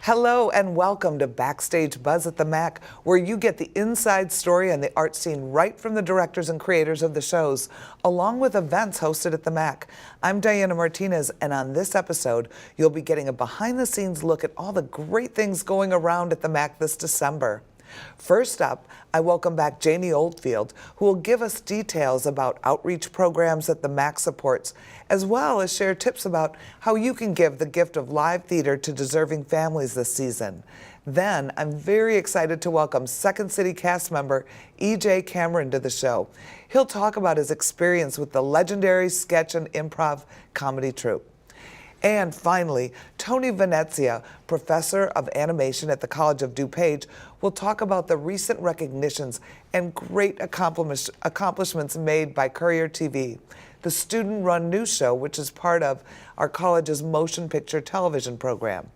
Hello and welcome to Backstage Buzz at the MAC, where you get the inside story and the art scene right from the directors and creators of the shows, along with events hosted at the MAC. I'm Diana Martinez, and on this episode, you'll be getting a behind-the-scenes look at all the great things going around at the MAC this December. First up, I welcome back Janie Oldfield, who will give us details about outreach programs that the MAC supports, as well as share tips about how you can give the gift of live theater to deserving families this season. Then, I'm very excited to welcome Second City cast member E.J. Cameron to the show. He'll talk about his experience with the legendary sketch and improv comedy troupe. And finally, Tony Venezia, professor of animation at the College of Dupage, will talk about the recent recognitions and great accomplishments made by Courier TV, the student-run news show which is part of our college's motion picture television program.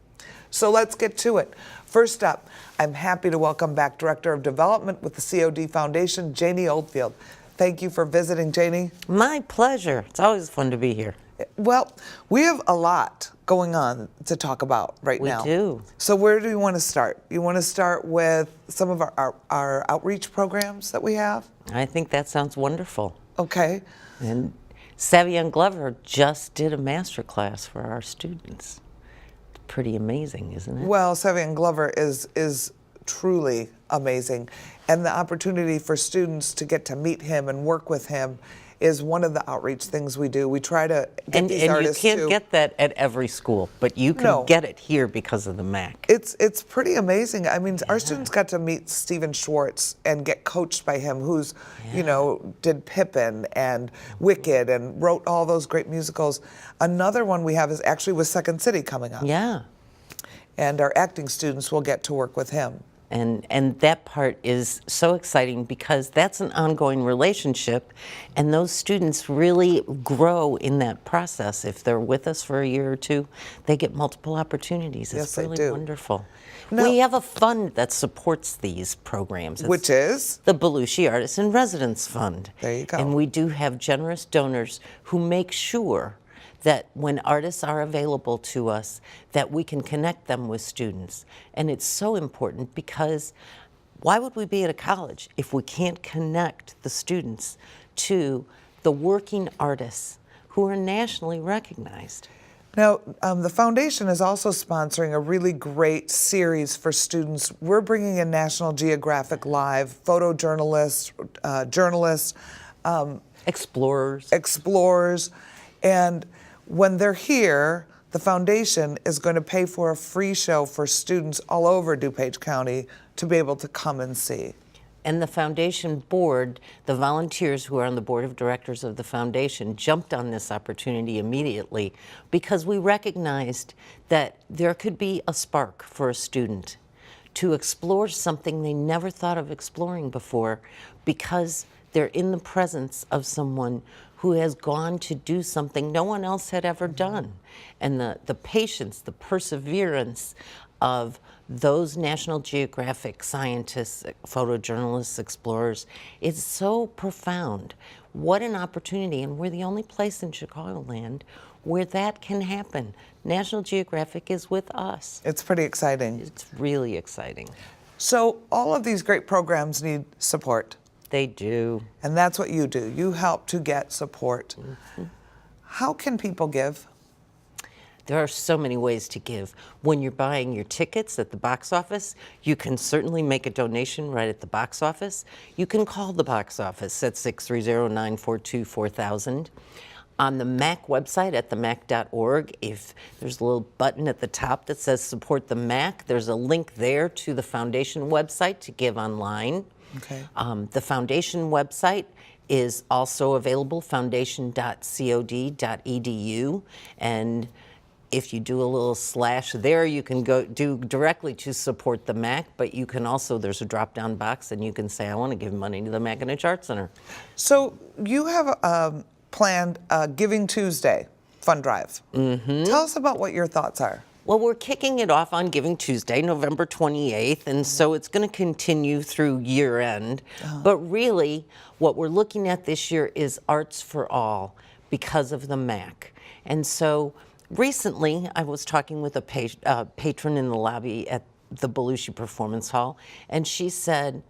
So let's get to it. First up, I'm happy to welcome back Director of Development with the COD Foundation, Janie Oldfield. Thank you for visiting, Janie. My pleasure. It's always fun to be here. Well, we have a lot going on to talk about right now. We do. So where do you want to start? You want to start with some of our outreach programs that we have? I think that sounds wonderful. Okay. And Savion Glover just did a master class for our students. It's pretty amazing, isn't it? Well, Savion Glover is truly amazing. And the opportunity for students to get to meet him and work with him is one of the outreach things we do. We try to get these artists and you can't get that at every school, but you can get it here because of the MAC. It's pretty amazing. I mean, our students got to meet Stephen Schwartz and get coached by him, who's, you know, did Pippin and Wicked and wrote all those great musicals. Another one we have is actually with Second City coming up. Yeah. And our acting students will get to work with him. And that part is so exciting because that's an ongoing relationship, and those students really grow in that process. If they're with us for a year or two, they get multiple opportunities. It's really wonderful. Now, we have a fund that supports these programs. Which is? The Bellucci Artisan Residence Fund. There you go. And we do have generous donors who make sure that when artists are available to us, that we can connect them with students. And it's so important because why would we be at a college if we can't connect the students to the working artists who are nationally recognized? Now, the foundation is also sponsoring a really great series for students. We're bringing in National Geographic Live, photojournalists, journalists, explorers, and when they're here, the foundation is going to pay for a free show for students all over DuPage County to be able to come and see. And the foundation board, the volunteers who are on the board of directors of the foundation, jumped on this opportunity immediately because we recognized that there could be a spark for a student to explore something they never thought of exploring before because they're in the presence of someone who has gone to do something no one else had ever done. And the patience, the perseverance of those National Geographic scientists, photojournalists, explorers, is so profound. What an opportunity, and we're the only place in Chicagoland where that can happen. National Geographic is with us. It's pretty exciting. It's really exciting. So all of these great programs need support. They do. And that's what you do. You help to get support. Mm-hmm. How can people give? There are so many ways to give. When you're buying your tickets at the box office, you can certainly make a donation right at the box office. You can call the box office at 630-942-4000. On the MAC website at themac.org, if there's a little button at the top that says Support the MAC, there's a link there to the foundation website to give online. Okay. The foundation website is also available, foundation.cod.edu, and if you do a little slash there, you can go do directly to Support the MAC, but you can also, there's a drop-down box, and you can say, I want to give money to the McAninch Arts Center. So you have planned a Giving Tuesday fund drive. Mm-hmm. Tell us about what your thoughts are. Well, we're kicking it off on Giving Tuesday, November 28th, and so it's going to continue through year end. But really, what we're looking at this year is Arts for All because of the MAC. And so recently, I was talking with a patron in the lobby at the Bellucci Performance Hall, and she said,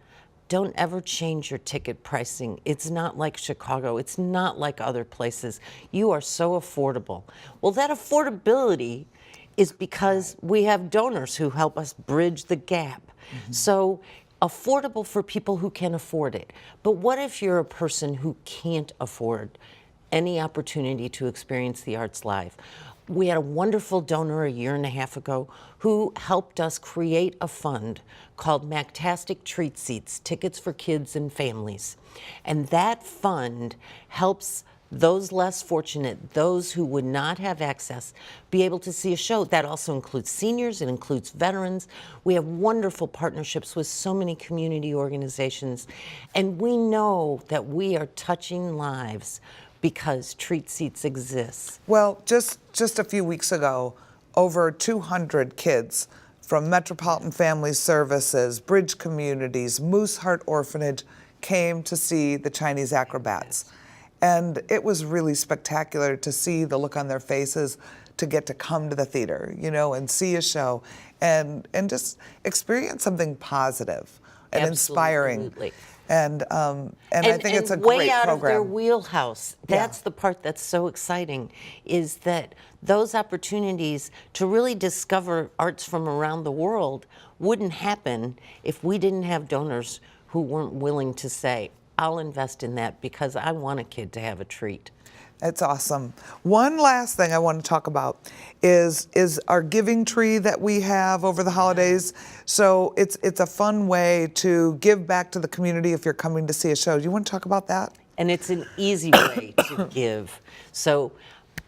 don't ever change your ticket pricing. It's not like Chicago. It's not like other places. You are so affordable. Well, that affordability is because we have donors who help us bridge the gap. So affordable for people who can afford it. But what if you're a person who can't afford any opportunity to experience the arts live? We had a wonderful donor a year and a half ago who helped us create a fund called Mactastic Treat Seats, Tickets for Kids and Families. And that fund helps those less fortunate, those who would not have access, be able to see a show. That also includes seniors, it includes veterans. We have wonderful partnerships with so many community organizations. And we know that we are touching lives because Treat Seats exists. Well, just a few weeks ago, over 200 kids from Metropolitan Family Services, Bridge Communities, Moose Heart Orphanage came to see the Chinese acrobats. And it was really spectacular to see the look on their faces, to get to come to the theater, you know, and see a show and just experience something positive and inspiring. And I think it's a great way out program. of their wheelhouse. That's the part that's so exciting, is that those opportunities to really discover arts from around the world wouldn't happen if we didn't have donors who weren't willing to say, I'll invest in that because I want a kid to have a treat. It's awesome. One last thing I want to talk about is our giving tree that we have over the holidays. So it's a fun way to give back to the community if you're coming to see a show. Do you want to talk about that? And it's an easy way to give. So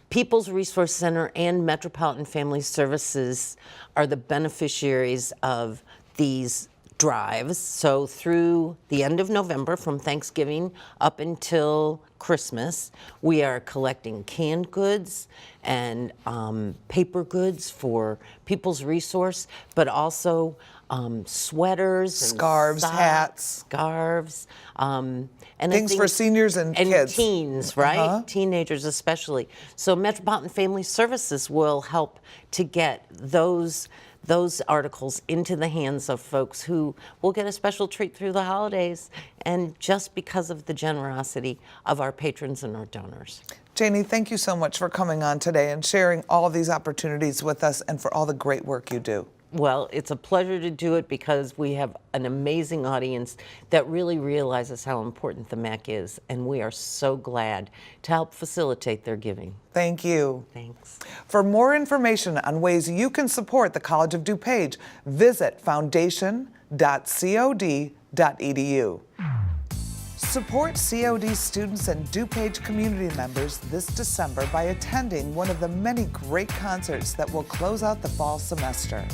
People's Resource Center and Metropolitan Family Services are the beneficiaries of these drives. So through the end of November, from Thanksgiving up until Christmas, we are collecting canned goods and paper goods for People's Resource, but also sweaters, scarves, and socks, hats, scarves, and things for seniors and kids. Teens, right? Teenagers especially. So Metropolitan Family Services will help to get those articles into the hands of folks who will get a special treat through the holidays, and just because of the generosity of our patrons and our donors. Janie, thank you so much for coming on today and sharing all of these opportunities with us and for all the great work you do. Well, it's a pleasure to do it because we have an amazing audience that really realizes how important the MAC is, and we are so glad to help facilitate their giving. Thank you. Thanks. For more information on ways you can support the College of DuPage, visit foundation.cod.edu. Support COD students and Dupage community members this December by attending one of the many great concerts that will close out the fall semester.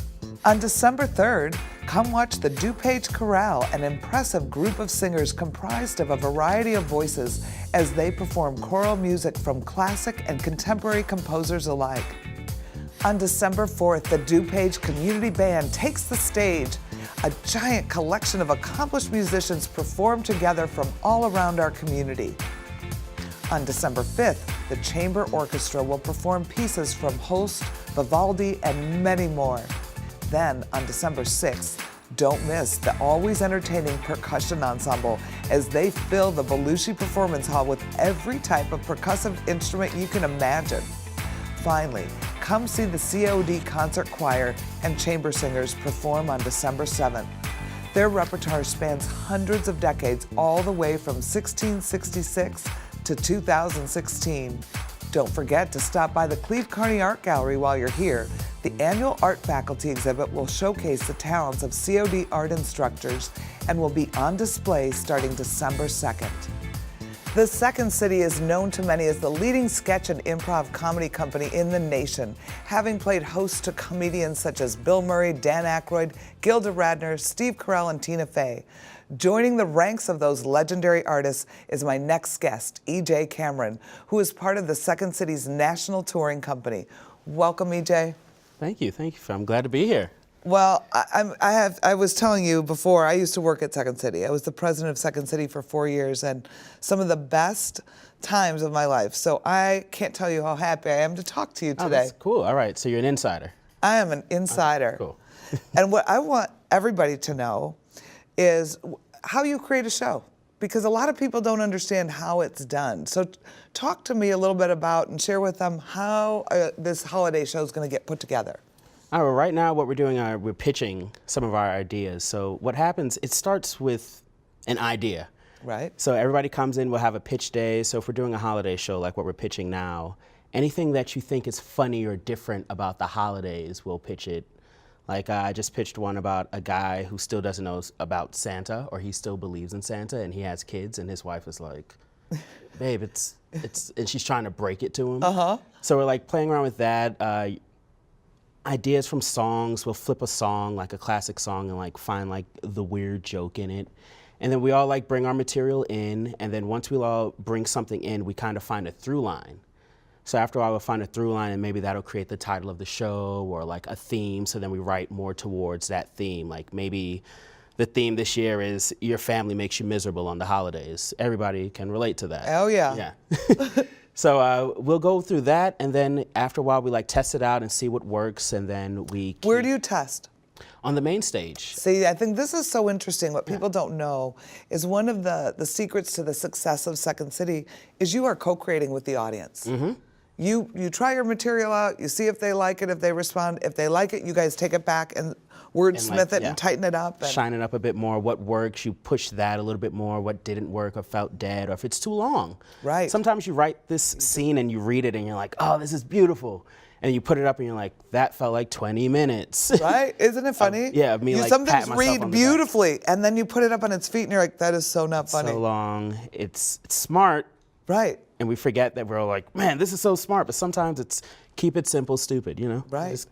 On December 3rd, come watch the Dupage Chorale, an impressive group of singers comprised of a variety of voices as they perform choral music from classic and contemporary composers alike. On December 4th, the Dupage Community Band takes the stage. A giant collection of accomplished musicians perform together from all around our community. On December 5th, the Chamber Orchestra will perform pieces from Holst, Vivaldi, and many more. Then, on December 6th, don't miss the always entertaining percussion ensemble as they fill the Bellucci Performance Hall with every type of percussive instrument you can imagine. Finally, come see the COD Concert Choir and Chamber Singers perform on December 7th. Their repertoire spans hundreds of decades, all the way from 1666 to 2016. Don't forget to stop by the Cleve Carney Art Gallery while you're here. The annual art faculty exhibit will showcase the talents of COD art instructors and will be on display starting December 2nd. The Second City is known to many as the leading sketch and improv comedy company in the nation, having played host to comedians such as Bill Murray, Dan Aykroyd, Gilda Radner, Steve Carell, and Tina Fey. Joining the ranks of those legendary artists is my next guest, E.J. Cameron, who is part of the Second City's national touring company. Welcome, E.J. Thank you. I'm glad to be here. Well, I was telling you before, I used to work at Second City. I was the president of Second City for 4 years, and some of the best times of my life. So I can't tell you how happy I am to talk to you today. Oh, that's cool. All right, so you're an insider. I am an insider. Cool. And what I want everybody to know is how you create a show, because a lot of people don't understand how it's done. So talk to me a little bit about and share with them how this holiday show is going to get put together. All right, right now what we're doing, we're pitching some of our ideas. So what happens, it starts with an idea. Right. So everybody comes in, we'll have a pitch day. So if we're doing a holiday show like what we're pitching now, anything that you think is funny or different about the holidays, we'll pitch it. Like I just pitched one about a guy who still doesn't know about Santa, or he still believes in Santa, and he has kids, and his wife is like, babe, it's, and she's trying to break it to him. Uh-huh. So we're like playing around with that. Ideas from songs, we'll flip a song, like a classic song, and like find like the weird joke in it. And then we all like bring our material in, and then once we all bring something in, we kind of find a through line. So after a while, we'll find a through line, and maybe that'll create the title of the show or like a theme. So then we write more towards that theme. Like maybe the theme this year is your family makes you miserable on the holidays. Everybody can relate to that. Oh yeah. Yeah. So we'll go through that, and then after a while, we like test it out and see what works, and then we keep Where do you test? on the main stage. See, I think this is so interesting. What people don't know is one of the secrets to the success of Second City is you are co-creating with the audience. Mm-hmm. You try your material out, you see if they like it, if they respond. If they like it, you guys take it back and wordsmith it and tighten it up. And shine it up a bit more. What works, you push that a little bit more. What didn't work or felt dead, or if it's too long. Right. Sometimes you write this scene and you read it and you're like, oh, this is beautiful. And you put it up and you're like, that felt like 20 minutes. Right? Isn't it funny? Yeah, me you like some pat things myself read on the beautifully, and then you put it up on its feet and you're like, that is so not funny. So long. It's smart. Right. And we forget that we're all like, man, this is so smart. But sometimes it's keep it simple, stupid, you know? Right. Just,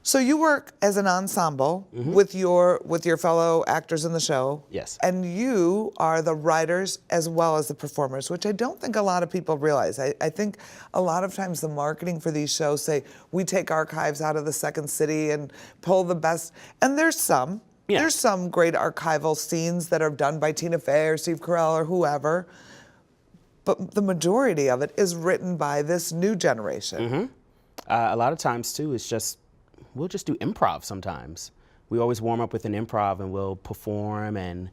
So you work as an ensemble with your fellow actors in the show. Yes. And you are the writers as well as the performers, which I don't think a lot of people realize. I think a lot of times the marketing for these shows say, we take archives out of the Second City and pull the best. And there's some. Yeah. There's some great archival scenes that are done by Tina Fey or Steve Carell or whoever. But the majority of it is written by this new generation. a lot of times, too, it's just, we'll just do improv sometimes. We always warm up with an improv and we'll perform and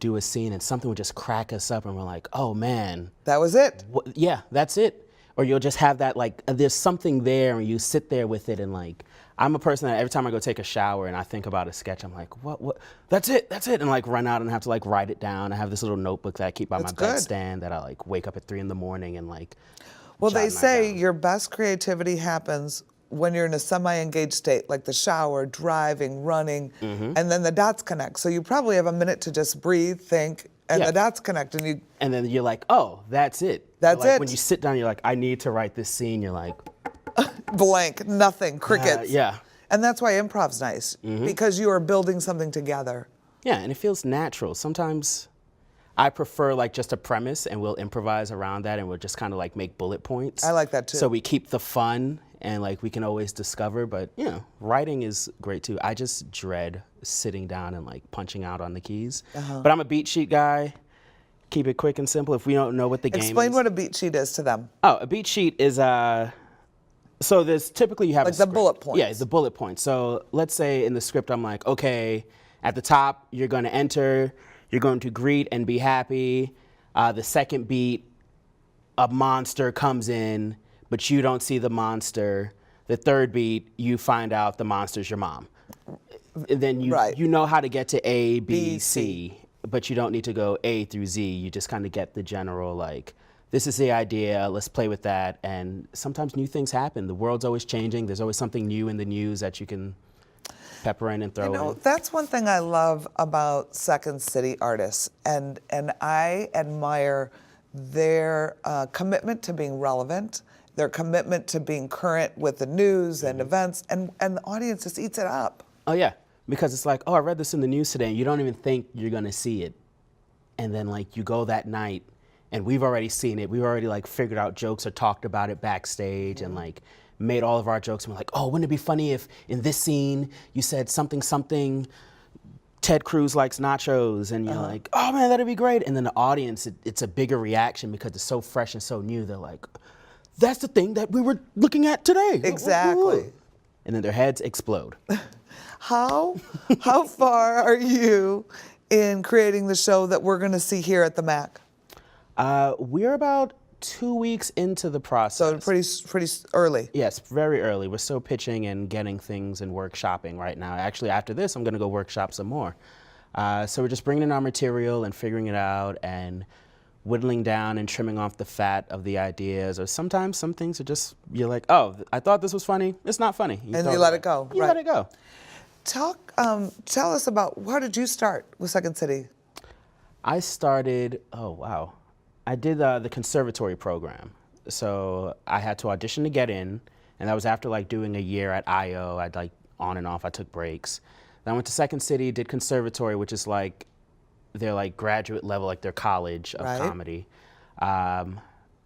do a scene, and something will just crack us up and we're like, oh man. That was it. Yeah, that's it. Or you'll just have that, like, there's something there and you sit there with it, and like, I'm a person that every time I go take a shower and I think about a sketch, I'm like, what, that's it, and like run out and have to like write it down. I have this little notebook that I keep by my bedstand that I like wake up at 3 in the morning and like, well, they say your best creativity happens when you're in a semi-engaged state, like the shower, driving, running, and then the dots connect. So you probably have a minute to just breathe, think, and the dots connect, and you. And then you're like, oh, that's it. That's like, it. When you sit down, you're like, I need to write this scene. You're like, Blank, nothing, crickets. yeah. And that's why improv's nice, because you are building something together. Yeah, and it feels natural. Sometimes I prefer like just a premise, and we'll improvise around that, and we'll just kind of like make bullet points. I like that too. So we keep the fun, and like we can always discover, but you know, writing is great too. I just dread sitting down and like punching out on the keys. But I'm a beat sheet guy. Keep it quick and simple. If we don't know what the game is. Explain what a beat sheet is to them. Oh, a beat sheet is so there's typically you have like a the script. bullet points. Yeah, the bullet points. So let's say in the script I'm like, okay, at the top you're going to enter, you're going to greet and be happy. The second beat, a monster comes in, but you don't see the monster. The third beat, you find out the monster's your mom. And then you know how to get to A, B, C, but you don't need to go A through Z. You just kind of get the general like, this is the idea, let's play with that. And sometimes new things happen. The world's always changing. There's always something new in the news that you can pepper in and throw in. That's one thing I love about Second City artists, and I admire their commitment to being relevant, their commitment to being current with the news and events, and the audience just eats it up. Oh yeah, because it's like, oh, I read this in the news today, and you don't even think you're gonna see it. And then like you go that night, and we've already seen it. We've already like figured out jokes or talked about it backstage, and like made all of our jokes and we're like, oh, wouldn't it be funny if in this scene you said something, Ted Cruz likes nachos, and you're like, oh man, that'd be great. And then the audience, it's a bigger reaction because it's so fresh and so new. They're like, that's the thing that we were looking at today. Exactly. And then their heads explode. How far are you in creating the show that we're going to see here at the MAC? We're about 2 weeks into the process. So pretty early. Yes, very early. We're still pitching and getting things and workshopping right now. Actually, after this, I'm going to go workshop some more. So we're just bringing in our material and figuring it out and whittling down and trimming off the fat of the ideas. Or sometimes some things are just, you're like, oh, I thought this was funny. It's not funny. And you let it go. You let it go. Tell us about, how did you start with Second City? I started, oh wow. I did the conservatory program. So I had to audition to get in, and that was after like doing a year at IO. I'd like on and off, I took breaks. Then I went to Second City, did conservatory, which is like their like graduate level, like their college of comedy. And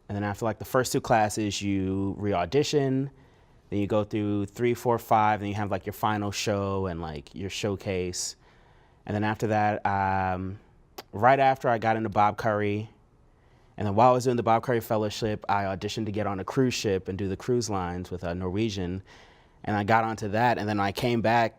then after like the first 2 classes, you re-audition, then you go through 3, 4, 5, then you have like your final show and like your showcase. And then after that, right after I got into Bob Curry, and then while I was doing the Bob Curry Fellowship, I auditioned to get on a cruise ship and do the cruise lines with Norwegian. And I got onto that, and then I came back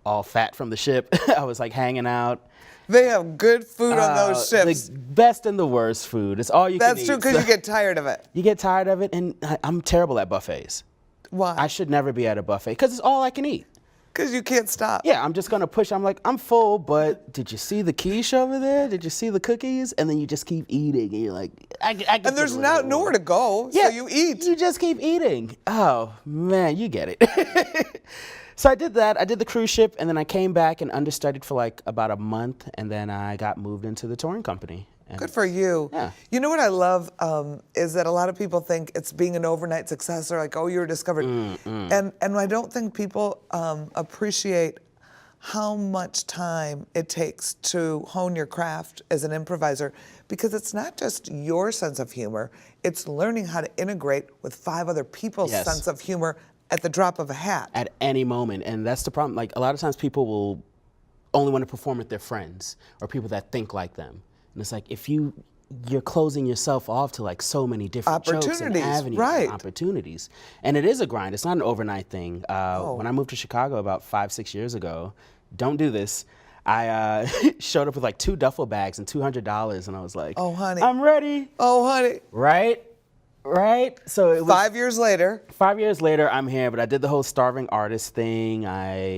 all fat from the ship. I was like hanging out. They have good food on those ships. The best and the worst food. It's all you can eat. That's true, because you get tired of it. You get tired of it, and I'm terrible at buffets. Why? I should never be at a buffet, because it's all I can eat. Because you can't stop. Yeah, I'm just gonna push. I'm like, I'm full, but did you see the quiche over there? Did you see the cookies? And then you just keep eating, and you're like, I can And there's nowhere to go, yeah, so you eat. You just keep eating. Oh man, you get it. So I did that. I did the cruise ship, and then I came back and understudied for like about a month, and then I got moved into the touring company. And good for you. Yeah. You know what I love is that a lot of people think it's being an overnight success. They're like, oh, you were discovered. And I don't think people appreciate how much time it takes to hone your craft as an improviser, because it's not just your sense of humor, it's learning how to integrate with 5 other people's sense of humor at the drop of a hat. At any moment, and that's the problem. Like a lot of times people will only want to perform with their friends or people that think like them. And it's like, if you're closing yourself off to like so many different jokes and avenues and opportunities. And it is a grind. It's not an overnight thing. When I moved to Chicago about 5-6 years ago, don't do this. I showed up with like 2 duffel bags and $200, and I was like, oh honey, I'm ready. Oh honey. Right? So it was 5 years later. 5 years later, I'm here, but I did the whole starving artist thing.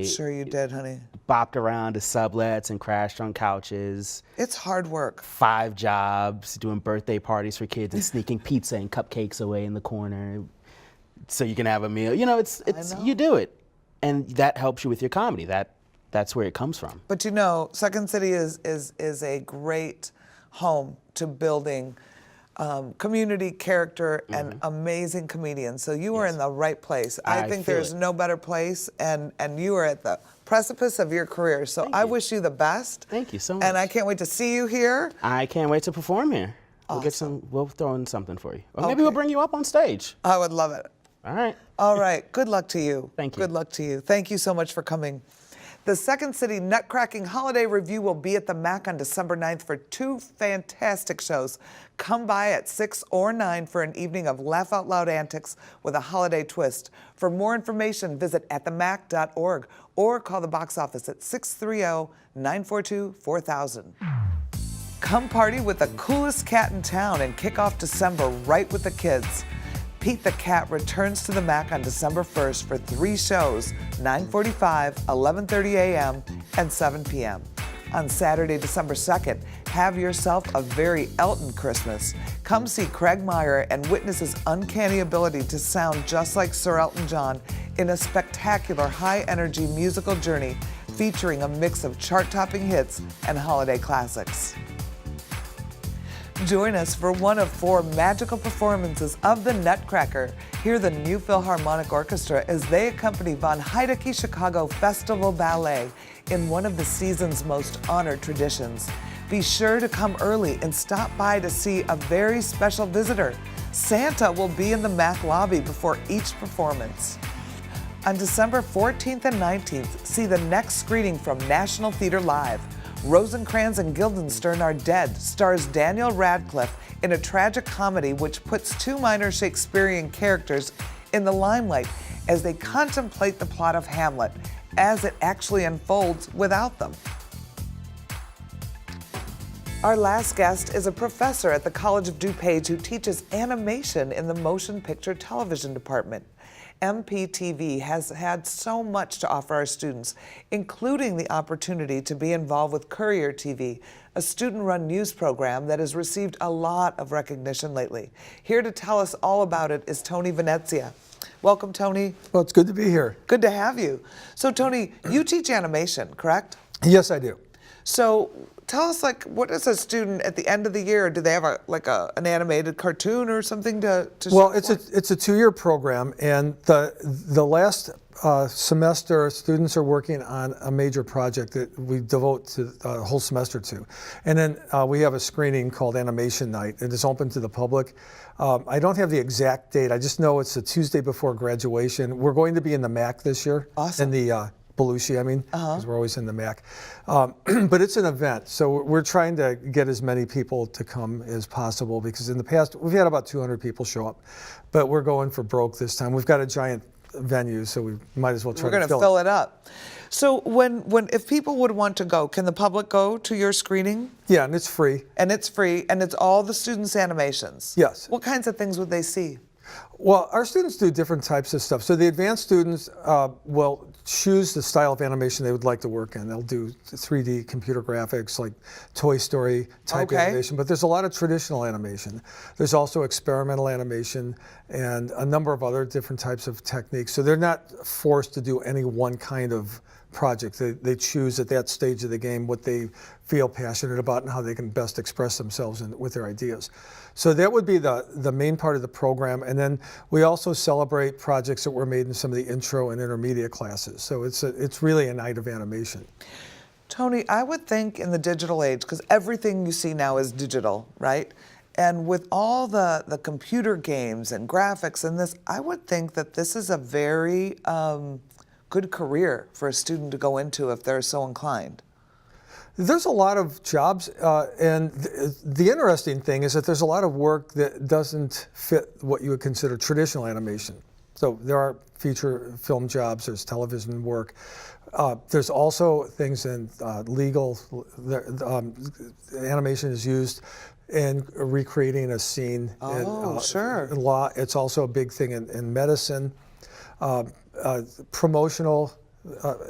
Sure you did, honey. Bopped around to sublets and crashed on couches. It's hard work. 5 jobs, doing birthday parties for kids and sneaking pizza and cupcakes away in the corner so you can have a meal. You know, it's you do it. And that helps you with your comedy. That's where it comes from. But you know, Second City is a great home to building community, character, and amazing comedians. So you are in the right place. I think there's no better place, and you are at the precipice of your career. So I wish you the best. Thank you so much. And I can't wait to see you here. I can't wait to perform here. Awesome. We'll throw in something for you. Or maybe we'll bring you up on stage. I would love it. All right. All right. Good luck to you. Thank you. Good luck to you. Thank you so much for coming. The Second City Nutcracking Holiday Revue will be at the MAC on December 9th for 2 fantastic shows. Come by at 6 or 9 for an evening of laugh-out-loud antics with a holiday twist. For more information, visit atthemac.org or call the box office at 630-942-4000. Come party with the coolest cat in town and kick off December right with the kids. Pete the Cat returns to the MAC on December 1st for 3 shows, 9:45, 11:30 a.m., and 7 p.m. On Saturday, December 2nd, have yourself a very Elton Christmas. Come see Craig Meyer and witness his uncanny ability to sound just like Sir Elton John in a spectacular high-energy musical journey featuring a mix of chart-topping hits and holiday classics. Join us for one of 4 magical performances of the Nutcracker. Hear the New Philharmonic Orchestra as they accompany Von Heidecke Chicago Festival Ballet in one of the season's most honored traditions. Be sure to come early and stop by to see a very special visitor. Santa will be in the MAC lobby before each performance. On December 14th and 19th, see the next screening from National Theatre Live. Rosencrantz and Guildenstern Are Dead stars Daniel Radcliffe in a tragic comedy which puts two minor Shakespearean characters in the limelight as they contemplate the plot of Hamlet as it actually unfolds without them. Our last guest is a professor at the College of Dupage who teaches animation in the motion picture television department. MPTV has had so much to offer our students, including the opportunity to be involved with Courier TV, a student-run news program that has received a lot of recognition lately. Here to tell us all about it is Tony Venezia. Welcome, Tony. Well, it's good to be here. Good to have you. So, Tony, you teach animation, correct? Yes, I do. So, tell us, what is a student at the end of the year? Do they have an animated cartoon or something to Well, show it's a 2-year program, and the last semester, students are working on a major project that we devote to the whole semester to. And then we have a screening called Animation Night. It is open to the public. I don't have the exact date. I just know it's a Tuesday before graduation. We're going to be in the MAC this year. Awesome. In the Bellucci, because we're always in the MAC. But it's an event, so we're trying to get as many people to come as possible, because in the past, we've had about 200 people show up, but we're going for broke this time. We've got a giant venue, so we might as well try We're to going to fill it up. So if people would want to go, can the public go to your screening? Yeah, and it's free. And it's free, and it's all the students' animations? Yes. What kinds of things would they see? Well, our students do different types of stuff. So the advanced students will choose the style of animation they would like to work in. They'll do 3D computer graphics, like Toy Story type animation, but there's a lot of traditional animation. There's also experimental animation and a number of other different types of techniques. So they're not forced to do any one kind of project. They choose at that stage of the game what they feel passionate about and how they can best express themselves with their ideas. So that would be the main part of the program. And then we also celebrate projects that were made in some of the intro and intermediate classes. So it's really a night of animation. Tony, I would think in the digital age, because everything you see now is digital, right? And with all the computer games and graphics and this, I would think that this is a very good career for a student to go into if they're so inclined. There's a lot of jobs, and the interesting thing is that there's a lot of work that doesn't fit what you would consider traditional animation. So there are feature film jobs, there's television work. There's also things in legal, animation is used in recreating a scene. Sure. In law, it's also a big thing in medicine. Promotional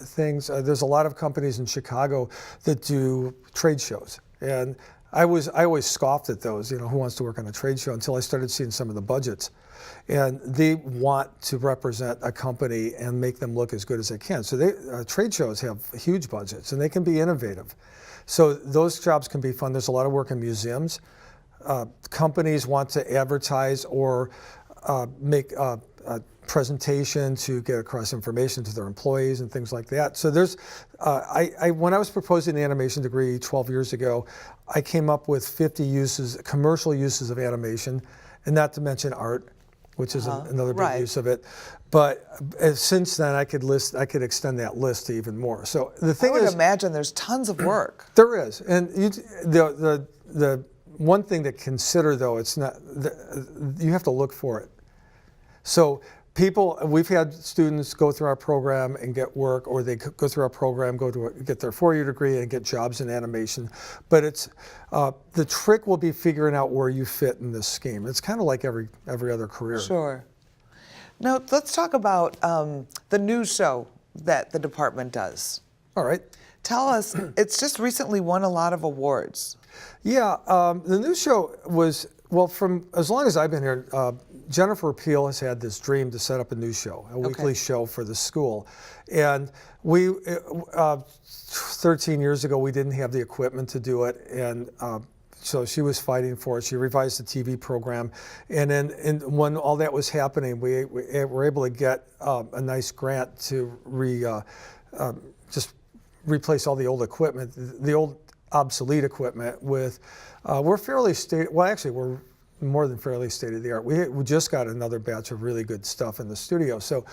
things. There's a lot of companies in Chicago that do trade shows, and I always scoffed at those. Who wants to work on a trade show? Until I started seeing some of the budgets, and they want to represent a company and make them look as good as they can. So trade shows have huge budgets, and they can be innovative. So those jobs can be fun. There's a lot of work in museums. Companies want to advertise or make a presentation to get across information to their employees and things like that. So there's, when I was proposing the animation degree 12 years ago, I came up with 50 commercial uses of animation, and not to mention art, which is another big use of it. But since then, I could extend that list to even more. So the thing is, I would imagine there's tons of work. There is, and the one thing to consider though, it's not you have to look for it. So we've had students go through our program and get work, or they go through our program, get their 4-year degree and get jobs in animation. But it's the trick will be figuring out where you fit in this scheme. It's kind of like every other career. Sure. Now let's talk about the news show that the department does. All right. Tell us, it's just recently won a lot of awards. Yeah, the news show was, well, from as long as I've been here, Jennifer Peel has had this dream to set up a news show, a weekly show for the school. And 13 years ago, we didn't have the equipment to do it. And so she was fighting for it. She revised the TV program. And then when all that was happening, we were able to get a nice grant to just replace all the old equipment, the old obsolete equipment with, we're fairly we're more than fairly state of the art. We just got another batch of really good stuff in the studio. So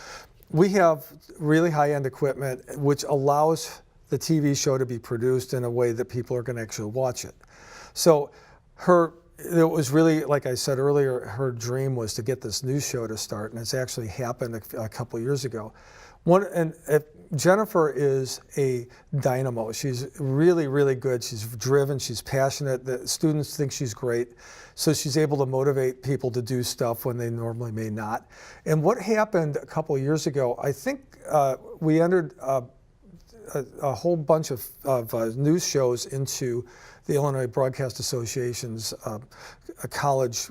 we have really high-end equipment, which allows the TV show to be produced in a way that people are going to actually watch it. So it was really, like I said earlier, her dream was to get this news show to start, and it's actually happened a couple years ago. Jennifer is a dynamo. She's really, really good. She's driven, she's passionate. The students think she's great. So she's able to motivate people to do stuff when they normally may not. And what happened a couple of years ago, I think we entered a whole bunch of news shows into the Illinois Broadcast Association's college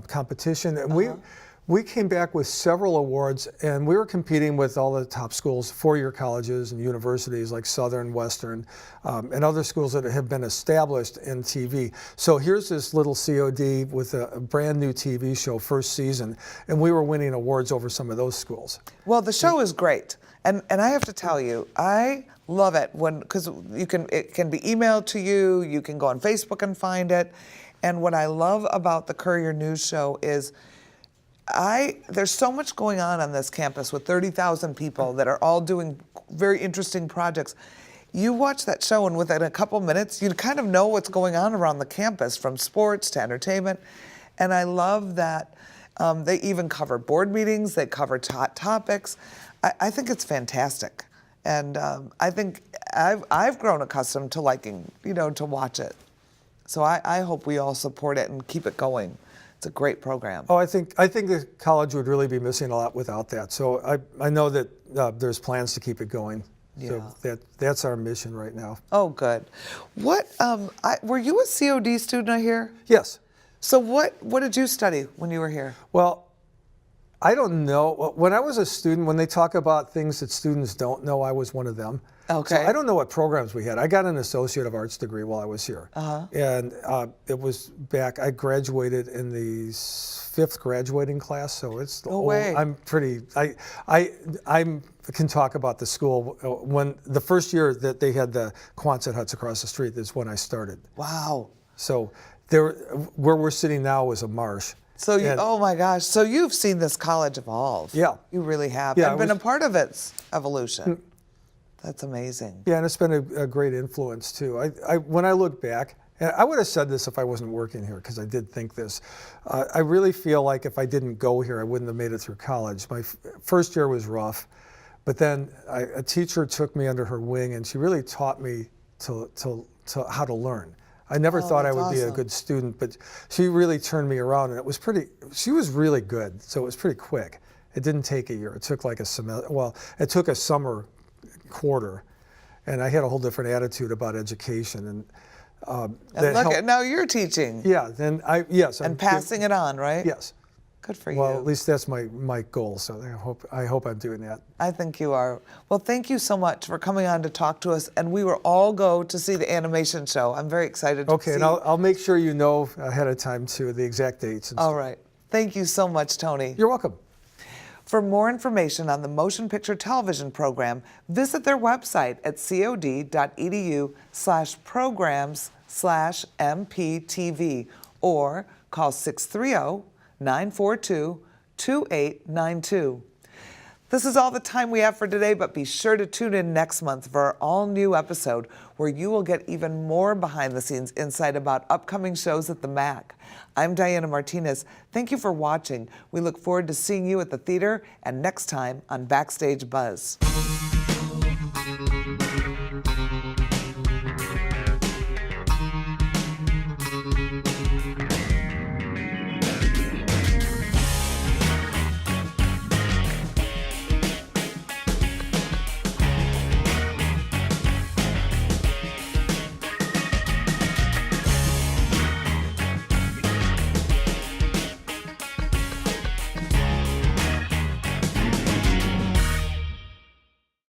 competition. And we came back with several awards, and we were competing with all the top schools, four-year colleges and universities like Southern, Western, and other schools that have been established in TV. So here's this little COD with a brand new TV show, first season, and we were winning awards over some of those schools. Well, the show is great, and I have to tell you, I love it because it can be emailed to you. You can go on Facebook and find it. And what I love about the Courier News Show is there's so much going on this campus with 30,000 people that are all doing very interesting projects. You watch that show, and within a couple minutes, you kind of know what's going on around the campus, from sports to entertainment. And I love that they even cover board meetings, they cover hot topics. I think it's fantastic. And I think I've grown accustomed to liking, to watch it. So I hope we all support it and keep it going. It's a great program. Oh, I think the college would really be missing a lot without that. So I know that there's plans to keep it going. Yeah. So that's our mission right now. Oh, good. What were you a COD student, I hear? Yes. So what did you study when you were here? Well, I don't know. When I was a student, when they talk about things that students don't know, I was one of them. Okay. So I don't know what programs we had. I got an Associate of Arts degree while I was here. And it was back, I graduated in the 5th graduating class, so it's No way. I'm pretty, I can talk about the school. When the first year that they had the Quonset huts across the street is when I started. Wow. So where we're sitting now is a marsh. So oh my gosh, so you've seen this college evolve. Yeah. You really have. Yeah, and been a part of its evolution. That's amazing. Yeah, and it's been a great influence too. When I look back, and I would have said this if I wasn't working here, because I did think this. I really feel like if I didn't go here, I wouldn't have made it through college. My first year was rough, but then a teacher took me under her wing, and she really taught me to how to learn. I never thought I would be a good student, but she really turned me around, and she was really good, so it was pretty quick. It didn't take a year. It took like a semester. Well, it took a summer quarter, and I had a whole different attitude about education. And now you're teaching. Yeah, yes. And passing it on, right? Yes. Good for you. Well, at least that's my goal. So I hope I'm doing that. I think you are. Well, thank you so much for coming on to talk to us. And we will all go to see the animation show. I'm very excited to see. Okay, and I'll make sure you know ahead of time too the exact dates. And all right. Thank you so much, Tony. You're welcome. For more information on the Motion Picture Television program, visit their website at cod.edu/programs/MPTV or call 630-942-2892. This is all the time we have for today, but be sure to tune in next month for our all-new episode where you will get even more behind-the-scenes insight about upcoming shows at the MAC. I'm Diana Martinez. Thank you for watching. We look forward to seeing you at the theater and next time on Backstage Buzz.